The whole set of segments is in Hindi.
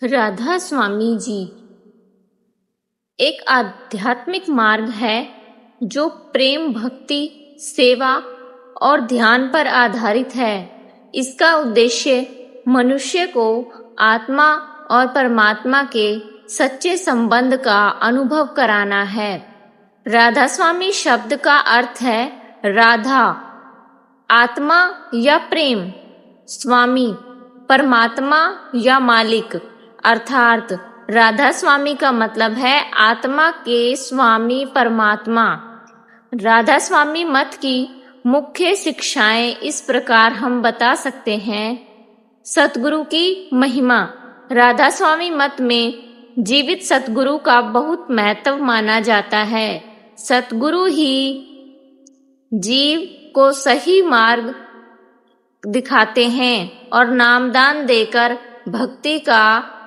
राधा स्वामी जी एक आध्यात्मिक मार्ग है जो प्रेम, भक्ति, सेवा और ध्यान पर आधारित है। इसका उद्देश्य मनुष्य को आत्मा और परमात्मा के सच्चे संबंध का अनुभव कराना है। राधा स्वामी शब्द का अर्थ है राधा, आत्मा या प्रेम, स्वामी, परमात्मा या मालिक। अर्थात राधा स्वामी का मतलब है आत्मा के स्वामी परमात्मा। राधा स्वामी मत की मुख्य शिक्षाएं इस प्रकार हम बता सकते हैं। सतगुरु की महिमा। राधा स्वामी मत में जीवित सतगुरु का बहुत महत्व माना जाता है। सतगुरु ही जीव को सही मार्ग दिखाते हैं और नामदान देकर भक्ति का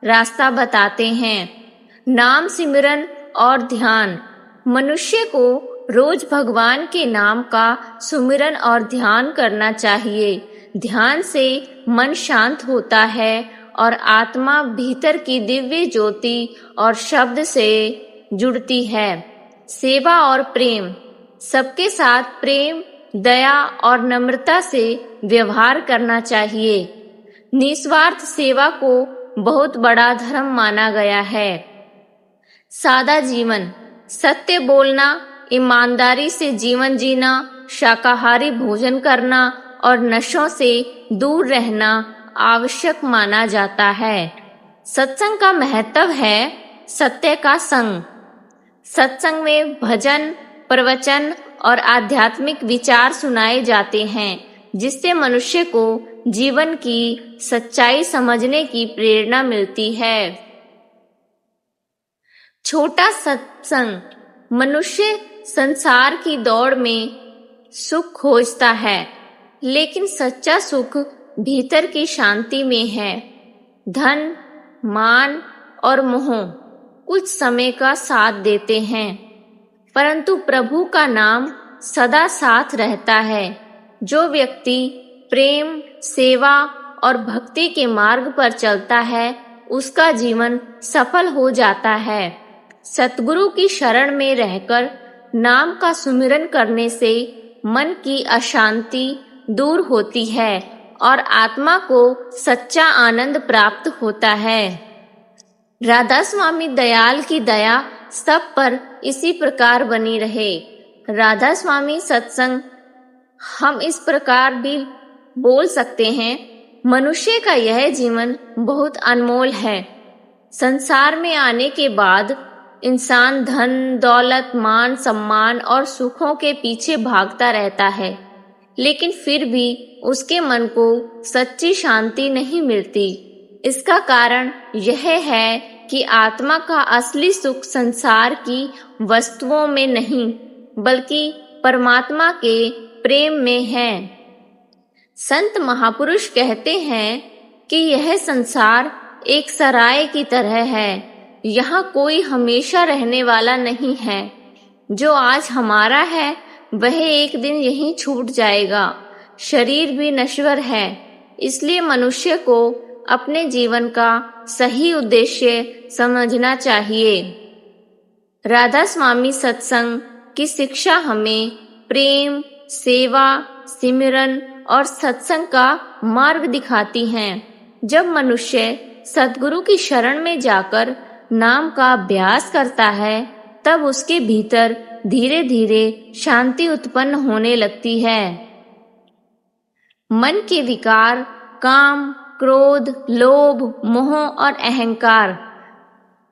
रास्ता बताते हैं। नाम सिमरन और ध्यान। मनुष्य को रोज भगवान के नाम का सुमिरन और ध्यान करना चाहिए। ध्यान से मन शांत होता है और आत्मा भीतर की दिव्य ज्योति और शब्द से जुड़ती है। सेवा और प्रेम। सबके साथ प्रेम, दया और नम्रता से व्यवहार करना चाहिए। निस्वार्थ सेवा को बहुत बड़ा धर्म माना गया है। सादा जीवन। सत्य बोलना, ईमानदारी से जीवन जीना, शाकाहारी भोजन करना और नशों से दूर रहना आवश्यक माना जाता है। सत्संग का महत्व है सत्य का संग। सत्संग में भजन, प्रवचन और आध्यात्मिक विचार सुनाए जाते हैं, जिससे मनुष्य को जीवन की सच्चाई समझने की प्रेरणा मिलती है। छोटा सत्संग। मनुष्य संसार की दौड़ में सुख खोजता है, लेकिन सच्चा सुख भीतर की शांति में है। धन, मान और मोह कुछ समय का साथ देते हैं, परंतु प्रभु का नाम सदा साथ रहता है। जो व्यक्ति प्रेम, सेवा और भक्ति के मार्ग पर चलता है, उसका जीवन सफल हो जाता है। सतगुरु की शरण में रहकर नाम का सुमिरन करने से मन की अशांति दूर होती है और आत्मा को सच्चा आनंद प्राप्त होता है। राधा स्वामी दयाल की दया सब पर इसी प्रकार बनी रहे। राधा स्वामी सत्संग हम इस प्रकार भी बोल सकते हैं, मनुष्य का यह जीवन बहुत अनमोल है। संसार में आने के बाद इंसान धन, दौलत, मान, सम्मान और सुखों के पीछे भागता रहता है, लेकिन फिर भी उसके मन को सच्ची शांति नहीं मिलती। इसका कारण यह है कि आत्मा का असली सुख संसार की वस्तुओं में नहीं, बल्कि परमात्मा के प्रेम में है। संत महापुरुष कहते हैं कि यह संसार एक सराय की तरह है। यहाँ कोई हमेशा रहने वाला नहीं है। जो आज हमारा है वह एक दिन यहीं छूट जाएगा। शरीर भी नश्वर है, इसलिए मनुष्य को अपने जीवन का सही उद्देश्य समझना चाहिए। राधा स्वामी सत्संग की शिक्षा हमें प्रेम, सेवा, सिमरन और सत्संग का मार्ग दिखाती हैं। जब मनुष्य सतगुरु की शरण में जाकर नाम का अभ्यास करता है, तब उसके भीतर धीरे धीरे शांति उत्पन्न होने लगती है। मन के विकार, काम, क्रोध, लोभ, मोह और अहंकार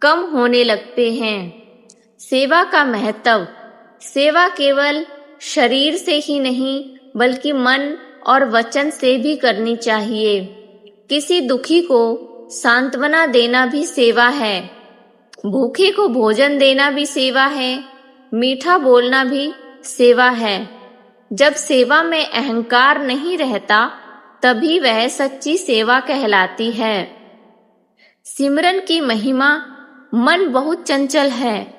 कम होने लगते हैं। सेवा का महत्व। सेवा केवल शरीर से ही नहीं, बल्कि मन और वचन से भी करनी चाहिए। किसी दुखी को सांत्वना देना भी सेवा है। भूखे को भोजन देना भी सेवा है। मीठा बोलना भी सेवा है। जब सेवा में अहंकार नहीं रहता, तभी वह सच्ची सेवा कहलाती है। सिमरन की महिमा। मन बहुत चंचल है।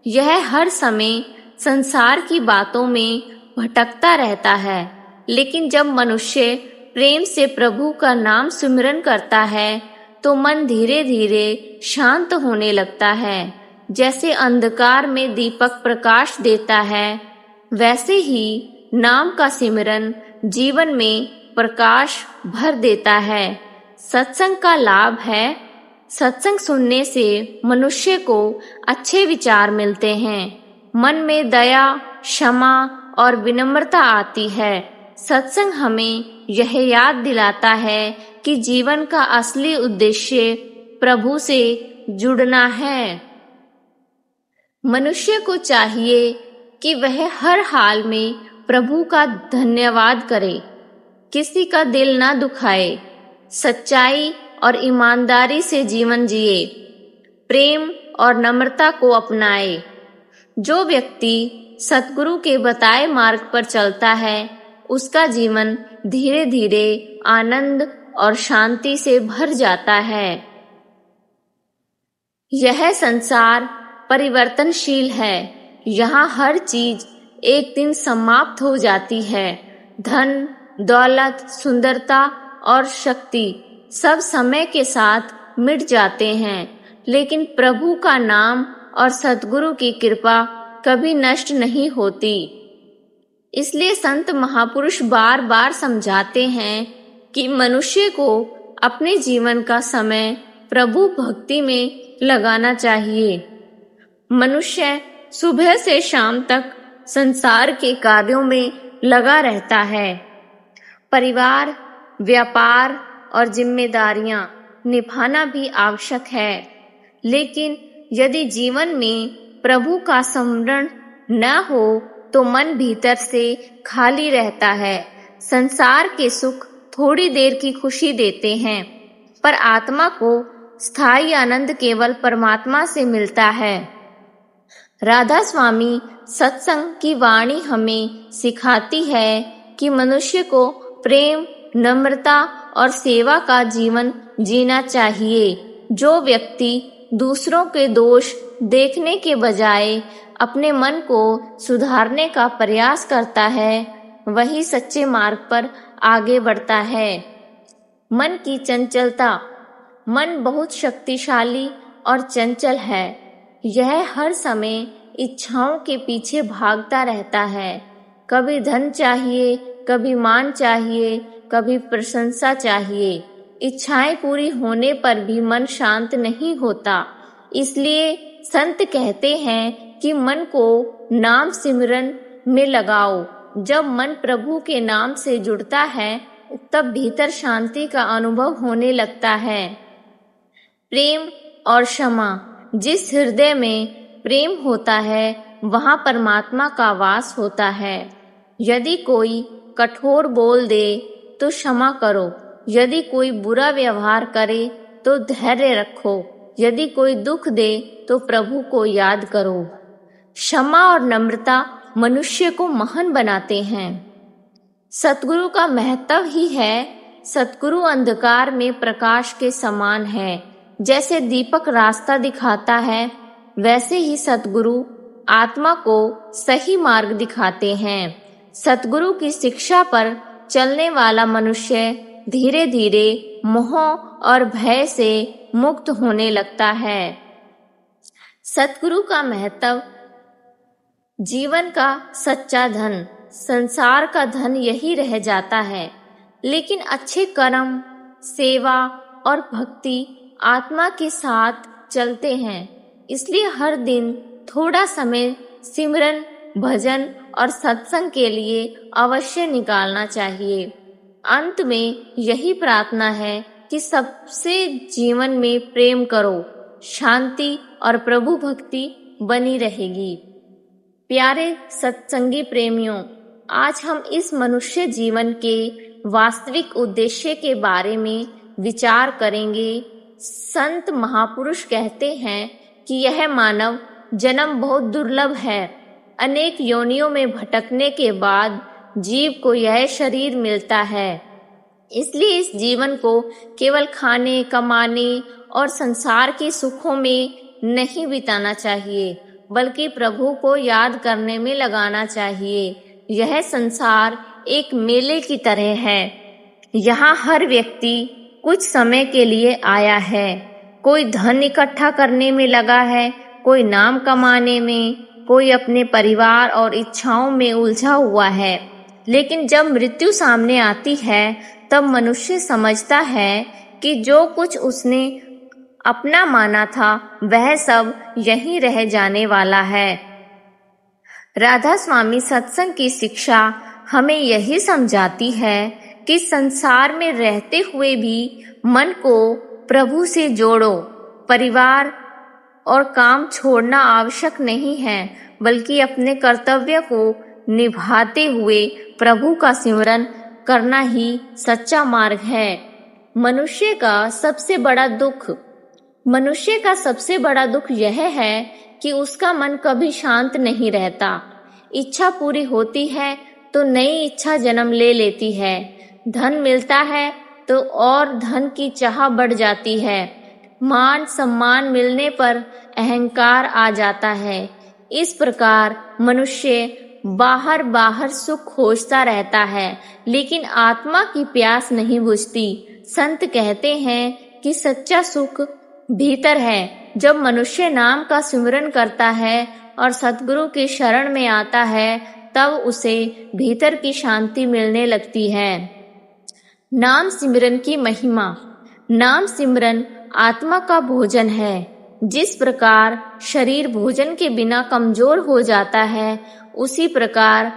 यह हर समय संसार की बातों में भटकता रहता है, लेकिन जब मनुष्य प्रेम से प्रभु का नाम सिमरन करता है, तो मन धीरे धीरे शांत होने लगता है। जैसे अंधकार में दीपक प्रकाश देता है, वैसे ही नाम का सिमरन जीवन में प्रकाश भर देता है। सत्संग का लाभ है, सत्संग सुनने से मनुष्य को अच्छे विचार मिलते हैं। मन में दया, क्षमा और विनम्रता आती है। सत्संग हमें यह याद दिलाता है कि जीवन का असली उद्देश्य प्रभु से जुड़ना है। मनुष्य को चाहिए कि वह हर हाल में प्रभु का धन्यवाद करे, किसी का दिल ना दुखाए, सच्चाई और ईमानदारी से जीवन जिए, प्रेम और नम्रता को अपनाए। जो व्यक्ति सतगुरु के बताए मार्ग पर चलता है, उसका जीवन धीरे धीरे आनंद और शांति से भर जाता है। यह संसार परिवर्तनशील है। यहाँ हर चीज एक दिन समाप्त हो जाती है। धन, दौलत, सुंदरता और शक्ति सब समय के साथ मिट जाते हैं, लेकिन प्रभु का नाम और सतगुरु की कृपा कभी नष्ट नहीं होती। इसलिए संत महापुरुष बार बार समझाते हैं कि मनुष्य को अपने जीवन का समय प्रभु भक्ति में लगाना चाहिए। मनुष्य सुबह से शाम तक संसार के कार्यों में लगा रहता है। परिवार, व्यापार और जिम्मेदारियां निभाना भी आवश्यक है, लेकिन यदि जीवन में प्रभु का स्मरण न हो तो मन भीतर से खाली रहता है। संसार के सुख थोड़ी देर की खुशी देते हैं, पर आत्मा को स्थायी आनंद केवल परमात्मा से मिलता है। राधा स्वामी सत्संग की वाणी हमें सिखाती है कि मनुष्य को प्रेम, नम्रता और सेवा का जीवन जीना चाहिए। जो व्यक्ति दूसरों के दोष देखने के बजाय अपने मन को सुधारने का प्रयास करता है, वही सच्चे मार्ग पर आगे बढ़ता है। मन की चंचलता। मन बहुत शक्तिशाली और चंचल है। यह हर समय इच्छाओं के पीछे भागता रहता है। कभी धन चाहिए, कभी मान चाहिए, कभी प्रशंसा चाहिए। इच्छाएं पूरी होने पर भी मन शांत नहीं होता। इसलिए संत कहते हैं कि मन को नाम सिमरन में लगाओ। जब मन प्रभु के नाम से जुड़ता है, तब भीतर शांति का अनुभव होने लगता है। प्रेम और क्षमा। जिस हृदय में प्रेम होता है, वहाँ परमात्मा का वास होता है। यदि कोई कठोर बोल दे तो क्षमा करो। यदि कोई बुरा व्यवहार करे तो धैर्य रखो। यदि कोई दुख दे तो प्रभु को याद करो। क्षमा और नम्रता मनुष्य को महान बनाते हैं। सतगुरु का महत्व ही है। सतगुरु अंधकार में प्रकाश के समान है। जैसे दीपक रास्ता दिखाता है, वैसे ही सतगुरु आत्मा को सही मार्ग दिखाते हैं। सतगुरु की शिक्षा पर चलने वाला मनुष्य धीरे धीरे मोह और भय से मुक्त होने लगता है। सतगुरु का महत्व। जीवन का सच्चा धन, संसार का धन यही रह जाता है, लेकिन अच्छे कर्म, सेवा और भक्ति आत्मा के साथ चलते हैं। इसलिए हर दिन थोड़ा समय सिमरन, भजन और सत्संग के लिए अवश्य निकालना चाहिए। अंत में यही प्रार्थना है कि सबसे जीवन में प्रेम करो, शांति और प्रभु भक्ति बनी रहेगी। प्यारे सत्संगी प्रेमियों, आज हम इस मनुष्य जीवन के वास्तविक उद्देश्य के बारे में विचार करेंगे। संत महापुरुष कहते हैं कि यह मानव जन्म बहुत दुर्लभ है। अनेक योनियों में भटकने के बाद जीव को यह शरीर मिलता है। इसलिए इस जीवन को केवल खाने, कमाने और संसार के सुखों में नहीं बिताना चाहिए, बल्कि प्रभु को याद करने में लगाना चाहिए। यह संसार एक मेले की तरह है। यहाँ हर व्यक्ति कुछ समय के लिए आया है। कोई धन इकट्ठा करने में लगा है, कोई नाम कमाने में, कोई अपने परिवार और इच्छाओं में उलझा हुआ है। लेकिन जब मृत्यु सामने आती है तब मनुष्य समझता है कि जो कुछ उसने अपना माना था वह सब यहीं रह जाने वाला है। राधा स्वामी सत्संग की शिक्षा हमें यही समझाती है कि संसार में रहते हुए भी मन को प्रभु से जोड़ो। परिवार और काम छोड़ना आवश्यक नहीं है, बल्कि अपने कर्तव्य को निभाते हुए प्रभु का सिमरन करना ही सच्चा मार्ग है। मनुष्य का सबसे बड़ा दुख यह है कि उसका मन कभी शांत नहीं रहता। इच्छा पूरी होती है तो नई इच्छा जन्म ले लेती है। धन मिलता है तो और धन की चाह बढ़ जाती है। मान सम्मान मिलने पर अहंकार आ जाता है। इस प्रकार मनुष्य बाहर सुख खोजता रहता है, लेकिन आत्मा की प्यास नहीं बुझती। संत कहते हैं कि सच्चा सुख भीतर है। जब मनुष्य नाम का सिमरन करता है और सतगुरु की शरण में आता है तब उसे भीतर की शांति मिलने लगती है। नाम सिमरन की महिमा। नाम सिमरन आत्मा का भोजन है। जिस प्रकार शरीर भोजन के बिना कमजोर हो जाता है, उसी प्रकार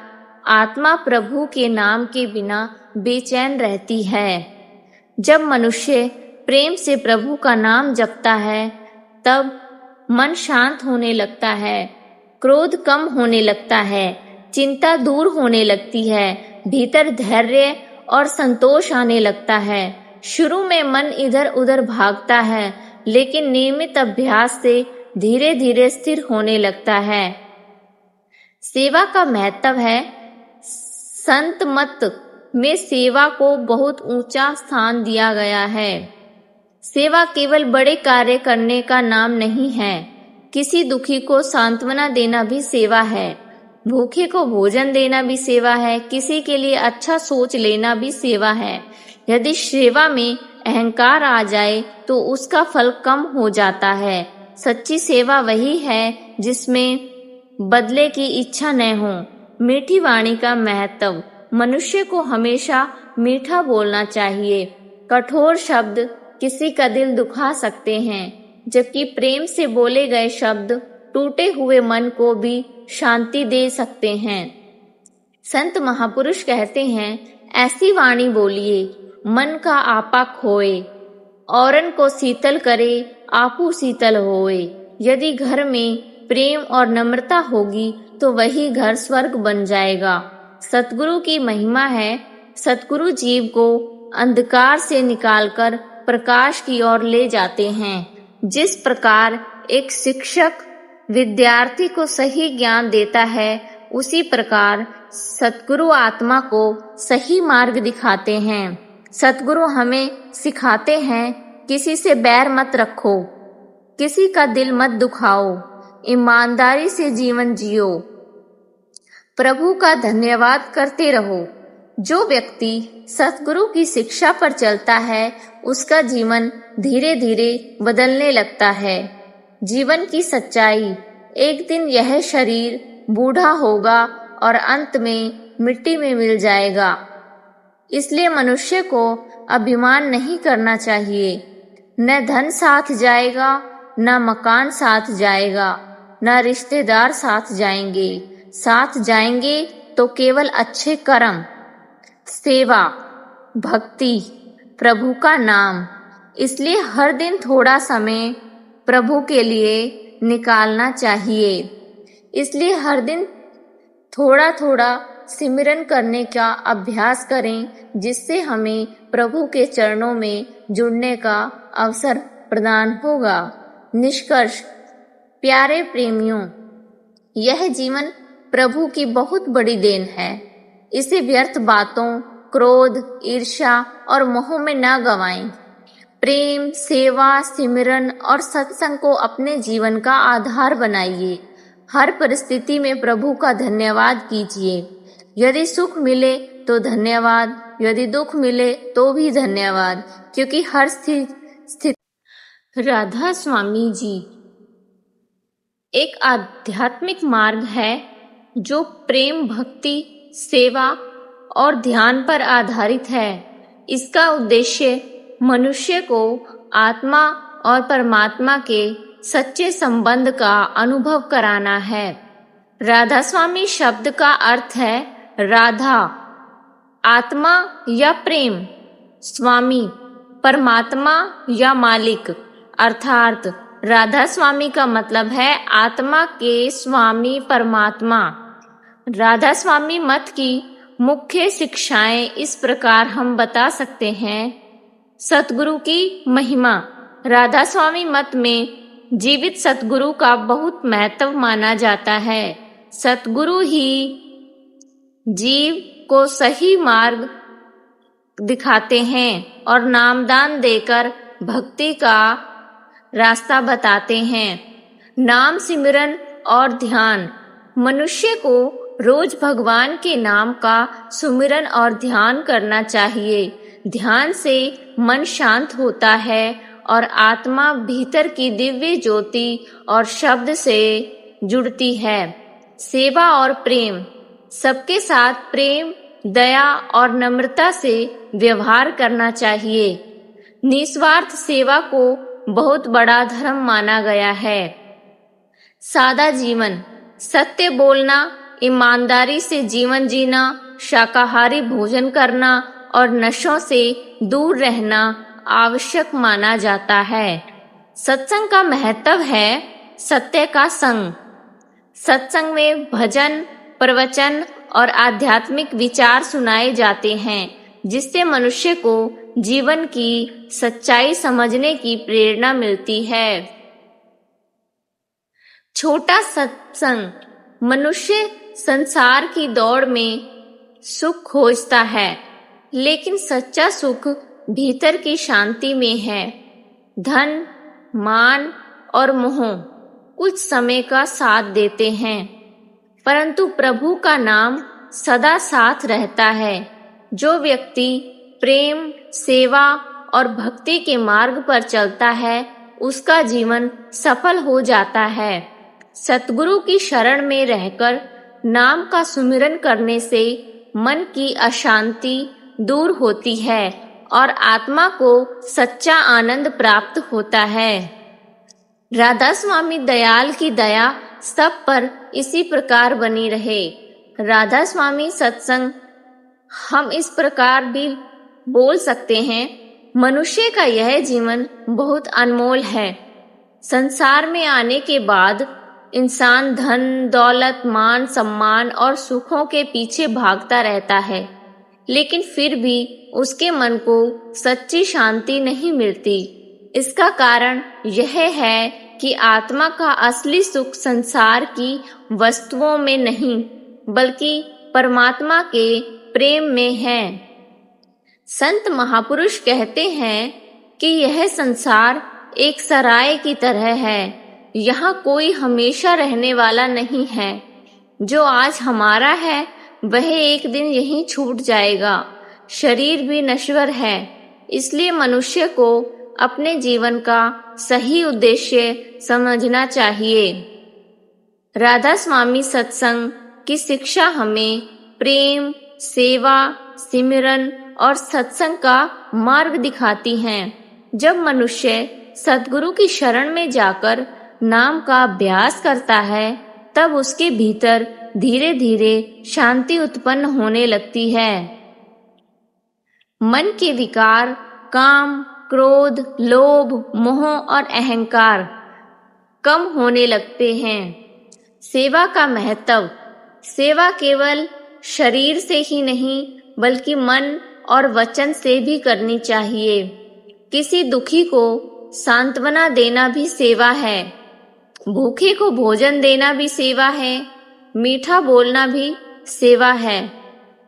आत्मा प्रभु के नाम के बिना बेचैन रहती है। जब मनुष्य प्रेम से प्रभु का नाम जपता है तब मन शांत होने लगता है, क्रोध कम होने लगता है, चिंता दूर होने लगती है, भीतर धैर्य और संतोष आने लगता है। शुरू में मन इधर उधर भागता है, लेकिन नियमित अभ्यास से धीरे धीरे स्थिर होने लगता है। सेवा का महत्व है। संत मत में सेवा को बहुत ऊंचा स्थान दिया गया है। सेवा केवल बड़े कार्य करने का नाम नहीं है। किसी दुखी को सांत्वना देना भी सेवा है। भूखे को भोजन देना भी सेवा है। किसी के लिए अच्छा सोच लेना भी सेवा है। यदि सेवा में अहंकार आ जाए तो उसका फल कम हो जाता है। सच्ची सेवा वही है जिसमें बदले की इच्छा न हो। मीठी वाणी का महत्व। मनुष्य को हमेशा मीठा बोलना चाहिए। कठोर शब्द किसी का दिल दुखा सकते हैं, जबकि प्रेम से बोले गए शब्द टूटे हुए मन को भी शांति दे सकते हैं। संत महापुरुष कहते हैं, ऐसी वाणी बोलिए मन का आपा खोए, औरन को शीतल करे आपू शीतल होए। यदि घर में प्रेम और नम्रता होगी तो वही घर स्वर्ग बन जाएगा। सतगुरु की महिमा है। सतगुरु जीव को अंधकार से निकालकर प्रकाश की ओर ले जाते हैं। जिस प्रकार एक शिक्षक विद्यार्थी को सही ज्ञान देता है, उसी प्रकार सतगुरु आत्मा को सही मार्ग दिखाते हैं। सतगुरु हमें सिखाते हैं, किसी से बैर मत रखो, किसी का दिल मत दुखाओ, ईमानदारी से जीवन जियो, प्रभु का धन्यवाद करते रहो। जो व्यक्ति सतगुरु की शिक्षा पर चलता है, उसका जीवन धीरे धीरे बदलने लगता है। जीवन की सच्चाई। एक दिन यह शरीर बूढ़ा होगा और अंत में मिट्टी में मिल जाएगा। इसलिए मनुष्य को अभिमान नहीं करना चाहिए। न धन साथ जाएगा, न मकान साथ जाएगा, न रिश्तेदार साथ जाएंगे। साथ जाएंगे तो केवल अच्छे कर्म, सेवा, भक्ति, प्रभु का नाम। इसलिए हर दिन थोड़ा समय प्रभु के लिए निकालना चाहिए। इसलिए हर दिन थोड़ा थोड़ा सिमरन करने का अभ्यास करें, जिससे हमें प्रभु के चरणों में जुड़ने का अवसर प्रदान होगा। निष्कर्ष। प्यारे प्रेमियों, यह जीवन प्रभु की बहुत बड़ी देन है। इसे व्यर्थ बातों, क्रोध, ईर्ष्या और मोह में न गंवाएं। प्रेम, सेवा, सिमरन और सत्संग को अपने जीवन का आधार बनाइए। हर परिस्थिति में प्रभु का धन्यवाद कीजिए। यदि सुख मिले तो धन्यवाद, यदि दुख मिले तो भी धन्यवाद, क्योंकि हर स्थिति। राधा स्वामी जी एक आध्यात्मिक मार्ग है जो प्रेम, भक्ति, सेवा और ध्यान पर आधारित है। इसका उद्देश्य मनुष्य को आत्मा और परमात्मा के सच्चे संबंध का अनुभव कराना है। राधा स्वामी शब्द का अर्थ है राधा आत्मा या प्रेम, स्वामी परमात्मा या मालिक, अर्थात राधा स्वामी का मतलब है आत्मा के स्वामी परमात्मा। राधा स्वामी मत की मुख्य शिक्षाएं इस प्रकार हम बता सकते हैं। सतगुरु की महिमा। राधा स्वामी मत में जीवित सतगुरु का बहुत महत्व माना जाता है। सतगुरु ही जीव को सही मार्ग दिखाते हैं और नामदान देकर भक्ति का रास्ता बताते हैं। नाम सिमरन और ध्यान। मनुष्य को रोज भगवान के नाम का सुमिरन और ध्यान करना चाहिए। ध्यान से मन शांत होता है और आत्मा भीतर की दिव्य ज्योति और शब्द से जुड़ती है। सेवा और प्रेम। सबके साथ प्रेम, दया और नम्रता से व्यवहार करना चाहिए। निस्वार्थ सेवा को बहुत बड़ा धर्म माना गया है। सादा जीवन। सत्य बोलना, ईमानदारी से जीवन जीना, शाकाहारी भोजन करना और नशों से दूर रहना आवश्यक माना जाता है। सत्संग का महत्व है सत्य का संग। सत्संग में भजन, प्रवचन और आध्यात्मिक विचार सुनाए जाते हैं, जिससे मनुष्य को जीवन की सच्चाई समझने की प्रेरणा मिलती है। छोटा सत्संग। मनुष्य संसार की दौड़ में सुख खोजता है, लेकिन सच्चा सुख भीतर की शांति में है। धन, मान और मोह कुछ समय का साथ देते हैं, परंतु प्रभु का नाम सदा साथ रहता है। जो व्यक्ति प्रेम, सेवा और भक्ति के मार्ग पर चलता है, उसका जीवन सफल हो जाता है। सतगुरु की शरण में रहकर नाम का सुमिरन करने से मन की अशांति दूर होती है और आत्मा को सच्चा आनंद प्राप्त होता है। राधा स्वामी दयाल की दया सब पर इसी प्रकार बनी रहे। राधा स्वामी सत्संग हम इस प्रकार भी बोल सकते हैं, मनुष्य का यह जीवन बहुत अनमोल है। संसार में आने के बाद इंसान धन, दौलत, मान, सम्मान और सुखों के पीछे भागता रहता है, लेकिन फिर भी उसके मन को सच्ची शांति नहीं मिलती। इसका कारण यह है कि आत्मा का असली सुख संसार की वस्तुओं में नहीं, बल्कि परमात्मा के प्रेम में है। संत महापुरुष कहते हैं कि यह संसार एक सराय की तरह है। यहाँ कोई हमेशा रहने वाला नहीं है। जो आज हमारा है वह एक दिन यहीं छूट जाएगा। शरीर भी नश्वर है, इसलिए मनुष्य को अपने जीवन का सही उद्देश्य समझना चाहिए। राधा स्वामी सत्संग की शिक्षा हमें प्रेम, सेवा, सिमरन और सत्संग का मार्ग दिखाती हैं। जब मनुष्य सद्गुरु की शरण में जाकर नाम का अभ्यास करता है, तब उसके भीतर धीरे धीरे शांति उत्पन्न होने लगती है। मन के विकार, काम, क्रोध, लोभ, मोह और अहंकार कम होने लगते हैं। सेवा का महत्व। सेवा केवल शरीर से ही नहीं, बल्कि मन और वचन से भी करनी चाहिए। किसी दुखी को सांत्वना देना भी सेवा है। भूखे को भोजन देना भी सेवा है। मीठा बोलना भी सेवा है।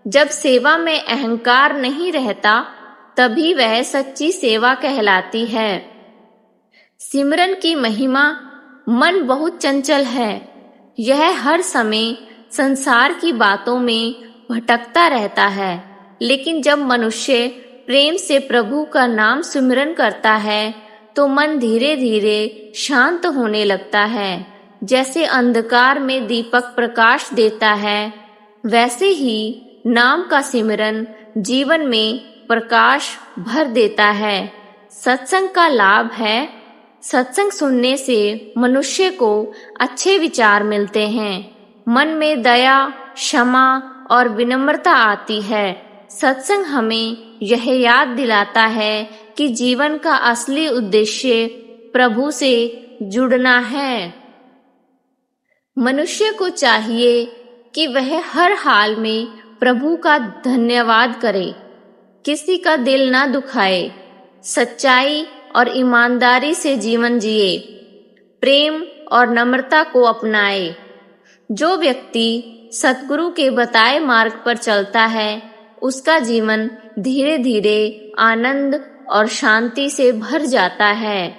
जब सेवा में अहंकार नहीं रहता, तभी वह सच्ची सेवा कहलाती है। सिमरन की महिमा। मन बहुत चंचल है। यह हर समय संसार की बातों में भटकता रहता है। लेकिन जब मनुष्य प्रेम से प्रभु का नाम सिमरन करता है तो मन धीरे धीरे शांत होने लगता है। जैसे अंधकार में दीपक प्रकाश देता है, वैसे ही नाम का सिमरन जीवन में प्रकाश भर देता है। सत्संग का लाभ है, सत्संग सुनने से मनुष्य को अच्छे विचार मिलते हैं। मन में दया, क्षमा और विनम्रता आती है। सत्संग हमें यह याद दिलाता है कि जीवन का असली उद्देश्य प्रभु से जुड़ना है। मनुष्य को चाहिए कि वह हर हाल में प्रभु का धन्यवाद करे, किसी का दिल ना दुखाए, सच्चाई और ईमानदारी से जीवन जिए, प्रेम और नम्रता को अपनाए। जो व्यक्ति सतगुरु के बताए मार्ग पर चलता है, उसका जीवन धीरे धीरे आनंद और शांति से भर जाता है।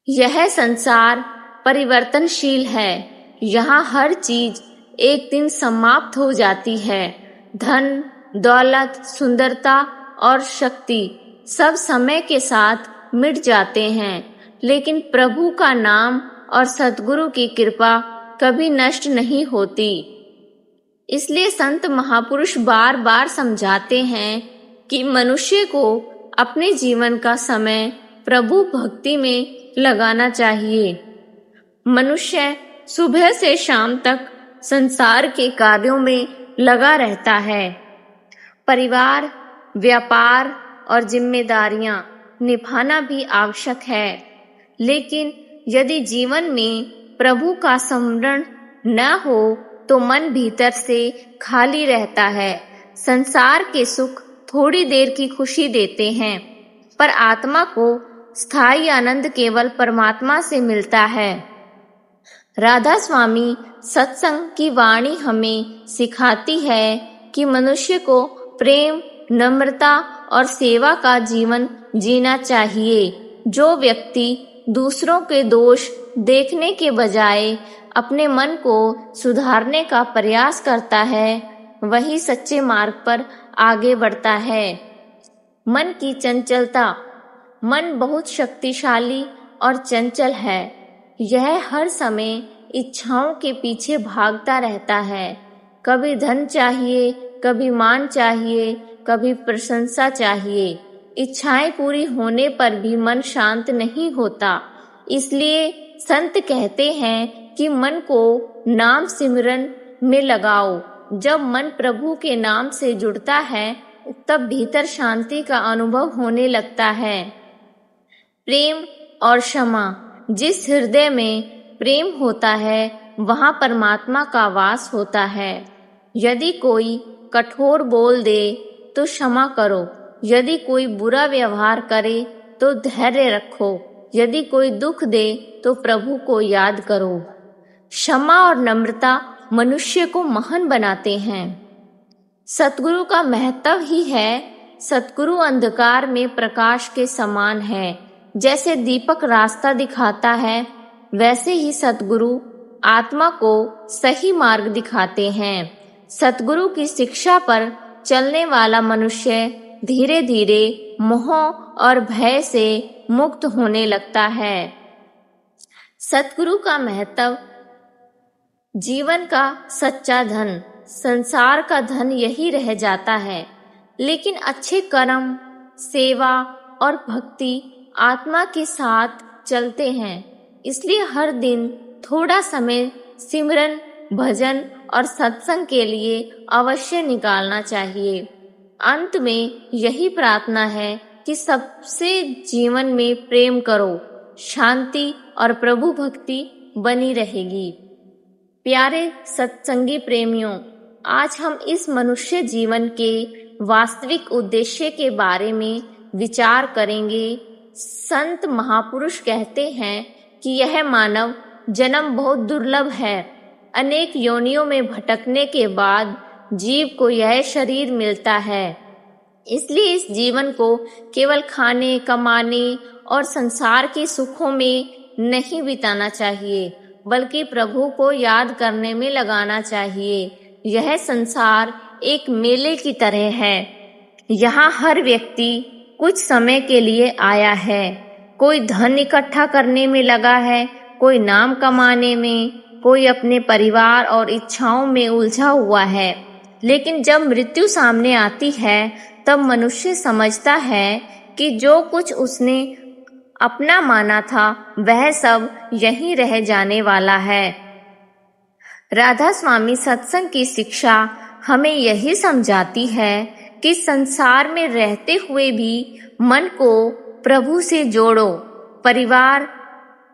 यह संसार परिवर्तनशील है। यहाँ हर चीज एक दिन समाप्त हो जाती है। धन, दौलत, सुंदरता और शक्ति सब समय के साथ मिट जाते हैं, लेकिन प्रभु का नाम और सतगुरु की कृपा कभी नष्ट नहीं होती। इसलिए संत महापुरुष बार बार समझाते हैं कि मनुष्य को अपने जीवन का समय प्रभु भक्ति में लगाना चाहिए। मनुष्य सुबह से शाम तक संसार के कार्यों में लगा रहता है। परिवार, व्यापार और जिम्मेदारियां निभाना भी आवश्यक है, लेकिन यदि जीवन में प्रभु का स्मरण न हो तो मन भीतर से खाली रहता है। संसार के सुख थोड़ी देर की खुशी देते हैं, पर आत्मा को स्थायी आनंद केवल परमात्मा से मिलता है। राधा स्वामी सत्संग की वाणी हमें सिखाती है कि मनुष्य को प्रेम, नम्रता और सेवा का जीवन जीना चाहिए। जो व्यक्ति दूसरों के दोष देखने के बजाय अपने मन को सुधारने का प्रयास करता है, वही सच्चे मार्ग पर आगे बढ़ता है। मन की चंचलता। मन बहुत शक्तिशाली और चंचल है। यह हर समय इच्छाओं के पीछे भागता रहता है। कभी धन चाहिए, कभी मान चाहिए, कभी प्रशंसा चाहिए। इच्छाएं पूरी होने पर भी मन शांत नहीं होता। इसलिए संत कहते हैं कि मन को नाम सिमरन में लगाओ। जब मन प्रभु के नाम से जुड़ता है, तब भीतर शांति का अनुभव होने लगता है। प्रेम और क्षमा। जिस हृदय में प्रेम होता है, वहाँ परमात्मा का वास होता है। यदि कोई कठोर बोल दे तो क्षमा करो। यदि कोई बुरा व्यवहार करे तो धैर्य रखो। यदि कोई दुख दे तो प्रभु को याद करो। क्षमा और नम्रता मनुष्य को महान बनाते हैं। सतगुरु का महत्व ही है। सतगुरु अंधकार में प्रकाश के समान है। जैसे दीपक रास्ता दिखाता है, वैसे ही सतगुरु आत्मा को सही मार्ग दिखाते हैं। सतगुरु की शिक्षा पर चलने वाला मनुष्य धीरे धीरे मोह और भय से मुक्त होने लगता है। सतगुरु का महत्व। जीवन का सच्चा धन, संसार का धन यही रह जाता है, लेकिन अच्छे कर्म, सेवा और भक्ति आत्मा के साथ चलते हैं। इसलिए हर दिन थोड़ा समय सिमरन, भजन और सत्संग के लिए अवश्य निकालना चाहिए। अंत में यही प्रार्थना है कि सबसे जीवन में प्रेम करो, शांति और प्रभु भक्ति बनी रहेगी। प्यारे सत्संगी प्रेमियों, आज हम इस मनुष्य जीवन के वास्तविक उद्देश्य के बारे में विचार करेंगे। संत महापुरुष कहते हैं कि यह मानव जन्म बहुत दुर्लभ है। अनेक योनियों में भटकने के बाद जीव को यह शरीर मिलता है। इसलिए इस जीवन को केवल खाने, कमाने और संसार के सुखों में नहीं बिताना चाहिए, बल्कि प्रभु को याद करने में लगाना चाहिए। यह संसार एक मेले की तरह है। यहाँ हर व्यक्ति कुछ समय के लिए आया है। कोई धन इकट्ठा करने में लगा है, कोई नाम कमाने में, कोई अपने परिवार और इच्छाओं में उलझा हुआ है। लेकिन जब मृत्यु सामने आती है तब मनुष्य समझता है कि जो कुछ उसने अपना माना था वह सब यहीं रह जाने वाला है। राधा स्वामी सत्संग की शिक्षा हमें यही समझाती है कि संसार में रहते हुए भी मन को प्रभु से जोड़ो। परिवार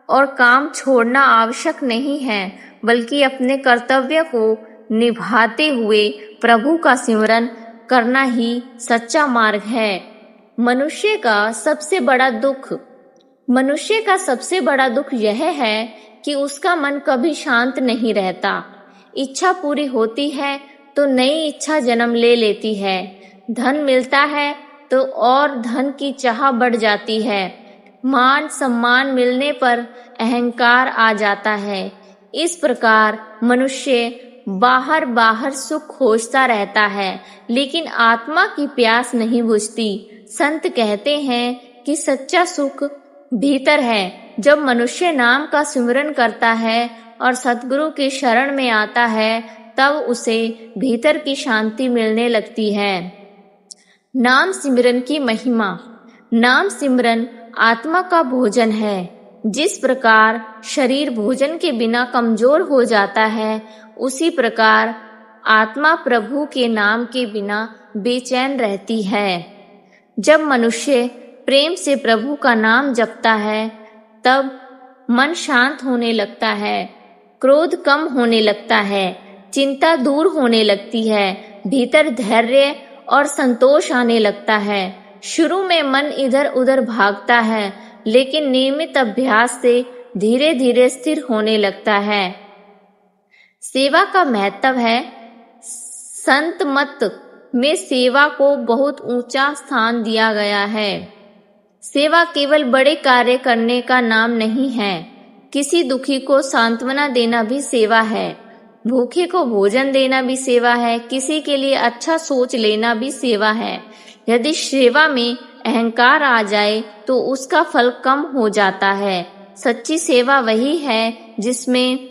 और काम छोड़ना आवश्यक नहीं है, बल्कि अपने कर्तव्य को निभाते हुए प्रभु का सिमरन करना ही सच्चा मार्ग है। मनुष्य का सबसे बड़ा दुख यह है कि उसका मन कभी शांत नहीं रहता। इच्छा पूरी होती है तो नई इच्छा जन्म ले लेती है। धन मिलता है तो और धन की चाह बढ़ जाती है। मान सम्मान मिलने पर अहंकार आ जाता है। इस प्रकार मनुष्य बाहर सुख खोजता रहता है, लेकिन आत्मा की प्यास नहीं बुझती। संत कहते हैं कि सच्चा सुख भीतर है। जब मनुष्य नाम का सिमरन करता है और सतगुरु की शरण में आता है तब उसे भीतर की शांति मिलने लगती है। नाम सिमरन की महिमा। नाम सिमरन आत्मा का भोजन है। जिस प्रकार शरीर भोजन के बिना कमजोर हो जाता है, उसी प्रकार आत्मा प्रभु के नाम के बिना बेचैन रहती है। जब मनुष्य प्रेम से प्रभु का नाम जपता है तब मन शांत होने लगता है, क्रोध कम होने लगता है, चिंता दूर होने लगती है, भीतर धैर्य और संतोष आने लगता है। शुरू में मन इधर उधर भागता है, लेकिन नियमित अभ्यास से धीरे धीरे स्थिर होने लगता है। सेवा का महत्व है। संत मत में सेवा को बहुत ऊंचा स्थान दिया गया है। सेवा केवल बड़े कार्य करने का नाम नहीं है। किसी दुखी को सांत्वना देना भी सेवा है। भूखे को भोजन देना भी सेवा है। किसी के लिए अच्छा सोच लेना भी सेवा है। यदि सेवा में अहंकार आ जाए तो उसका फल कम हो जाता है। सच्ची सेवा वही है जिसमें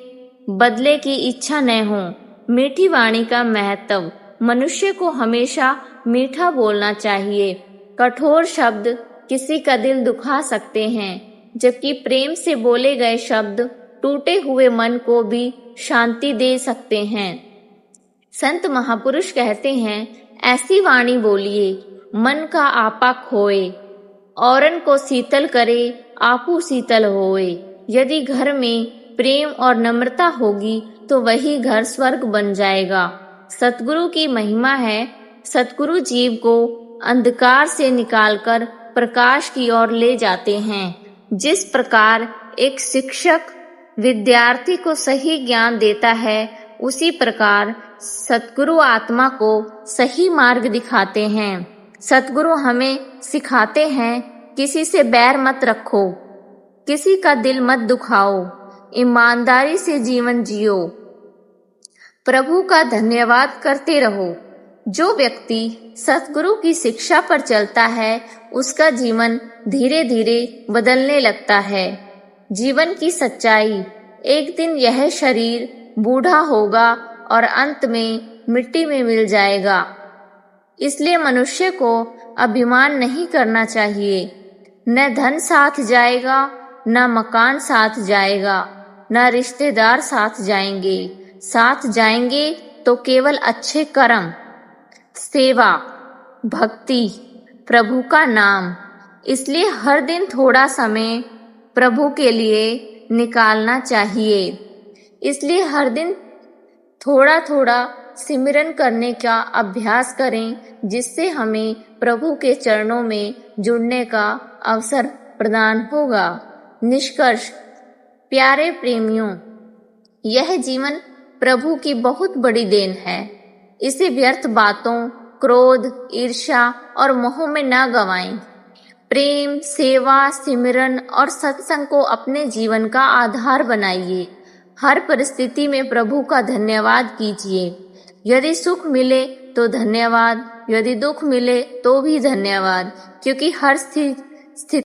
बदले की इच्छा न हो। मीठी वाणी का महत्व। मनुष्य को हमेशा मीठा बोलना चाहिए। कठोर शब्द किसी का दिल दुखा सकते हैं, जबकि प्रेम से बोले गए शब्द टूटे हुए मन को भी शांति दे सकते हैं। संत महापुरुष कहते हैं, ऐसी वाणी बोलिए मन का आपा खोए, औरन को शीतल करे आपू शीतल होए। यदि घर में प्रेम और नम्रता होगी तो वही घर स्वर्ग बन जाएगा। सतगुरु की महिमा है। सतगुरु जीव को अंधकार से निकालकर प्रकाश की ओर ले जाते हैं। जिस प्रकार एक शिक्षक विद्यार्थी को सही ज्ञान देता है, उसी प्रकार सतगुरु आत्मा को सही मार्ग दिखाते हैं। सतगुरु हमें सिखाते हैं, किसी से बैर मत रखो, किसी का दिल मत दुखाओ, ईमानदारी से जीवन जियो, प्रभु का धन्यवाद करते रहो। जो व्यक्ति सतगुरु की शिक्षा पर चलता है उसका जीवन धीरे धीरे बदलने लगता है। जीवन की सच्चाई। एक दिन यह शरीर बूढ़ा होगा और अंत में मिट्टी में मिल जाएगा। इसलिए मनुष्य को अभिमान नहीं करना चाहिए। न धन साथ जाएगा, न मकान साथ जाएगा, न रिश्तेदार साथ जाएंगे। साथ जाएंगे तो केवल अच्छे कर्म, सेवा, भक्ति, प्रभु का नाम। इसलिए हर दिन थोड़ा समय प्रभु के लिए निकालना चाहिए। इसलिए हर दिन थोड़ा थोड़ा सिमरन करने का अभ्यास करें, जिससे हमें प्रभु के चरणों में जुड़ने का अवसर प्रदान होगा। निष्कर्ष। प्यारे प्रेमियों, यह जीवन प्रभु की बहुत बड़ी देन है। इसे व्यर्थ बातों, क्रोध, ईर्ष्या और मोह में न गंवाएं। प्रेम, सेवा, सिमरन और सत्संग को अपने जीवन का आधार बनाइए। हर परिस्थिति में प्रभु का धन्यवाद कीजिए। यदि सुख मिले तो धन्यवाद, यदि दुख मिले तो भी धन्यवाद, क्योंकि हर स्थिति